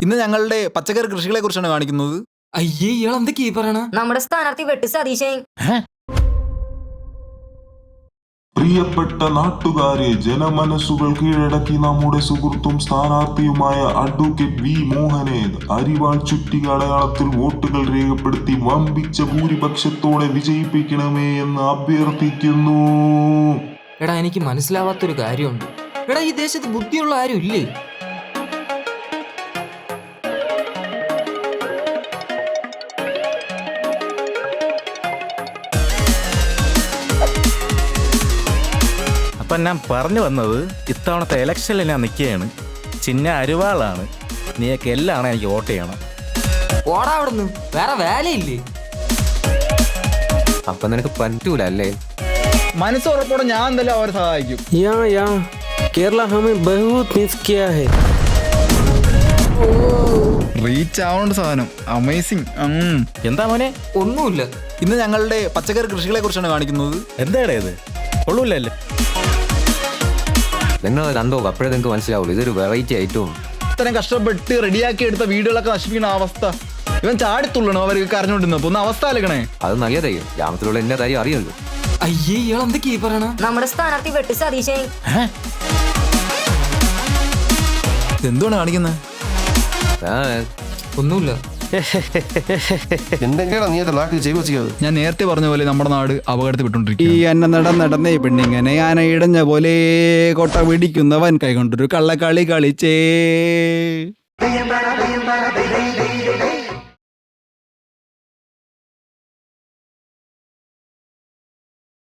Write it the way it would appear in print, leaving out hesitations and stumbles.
ഇന്ന് ഞങ്ങളുടെ പച്ചക്കറി കൃഷികളെ കുറിച്ചാണ് കാണിക്കുന്നത്. അയ്യേ ഇയാൾ എന്തൊക്കെയാ പറയണ? നമ്മുടെ സ്ഥാനാർത്ഥി വെട്ട് സതീശൻ. പ്രിയപ്പെട്ട നാട്ടുകാരെ, ജനമനസ്സുകൾ കീഴടക്കി നമ്മുടെ സുഹൃത്തും സ്ഥാനാർത്ഥിയുമായ അഡ്വക്കേറ്റ് വി മോഹനെ അരിവാൾ ചുറ്റിക അടയാളത്തിൽ വോട്ടുകൾ രേഖപ്പെടുത്തി വമ്പിച്ച ഭൂരിപക്ഷത്തോടെ വിജയിപ്പിക്കണമേ എന്ന് അഭ്യർത്ഥിക്കുന്നു. എടാ, എനിക്ക് മനസ്സിലാവാത്തൊരു കാര്യമുണ്ട്. എടാ, ഈ ദേശത്ത് ബുദ്ധിയുള്ള ആരും ഇല്ലേ? അപ്പം ഞാൻ പറഞ്ഞു വന്നത്, ഇത്തവണത്തെ ഇലക്ഷനിൽ ഞാൻ നിൽക്കുകയാണ്. ചിഹ്ന അരിവാളാണ്. നീയൊക്കെ എല്ലാം എനിക്ക് വോട്ട് ചെയ്യണം. ഓടാ അവിടുന്ന്, വേറെ വേലയില്ലേ? അപ്പൊ നിനക്ക് പറ്റൂല അല്ലേ? മനസ്സുറപ്പോടെ ഞാൻ എന്തായാലും അവരെ സഹായിക്കും. केरला हमें बहुत मिस किया है. റീച്ച് ആവേണ്ട സാധനം. അമേസിങ്. എന്താ മോനെ? ഒന്നുമില്ല. ഇന്ന് ഞങ്ങളുടെ പച്ചക്കറി കൃഷികളെ കുറിച്ചാണ് കാണിക്കുന്നത്. എന്താടാ ഇത്? കൊള്ളൂല്ലേ? നിങ്ങൾ കണ്ടോ, അപ്പോഴേ നിങ്ങൾക്ക് മനസ്സിലാവുള്ളൂ. ഇതൊരു വെറൈറ്റി ഐറ്റവും. ഇത്രയും കഷ്ടപ്പെട്ട് റെഡിയാക്കി എടുത്ത വീടുകളൊക്കെ നശിപ്പിക്കുന്ന അവസ്ഥ. ഇവൻ ചാടിത്തുള്ളണോ അവർക്ക് കരഞ്ഞോണ്ടിരുന്നപ്പോ? ഒന്ന് അവസ്ഥ അലക്കണേ. അത് നല്ലതായി. ഗ്രാമത്തിലുള്ള എല്ലാ കാര്യം അറിയല്ലോ. അയ്യേ ഇയാൾ എന്തൊക്കെയാ പറയണ? നമ്മുടെ സ്ഥാനാർത്ഥി വെട്ട് സതീശൻ. എന്തുകൊണ്ട് കാണിക്കുന്നത്? ഒന്നുമില്ല. ഞാൻ നേരത്തെ പറഞ്ഞ പോലെ നമ്മുടെ നാട് അപകടത്തിൽ വിട്ടോണ്ടിരിക്കും. ഈ എന്നെ നടന്നേ പെണ്ണിങ്ങനെ ആന ഇടഞ്ഞ പോലെ കൊട്ട പിടിക്കുന്നവൻ കൈകൊണ്ടൊരു കള്ളക്കളി കളിച്ചേ.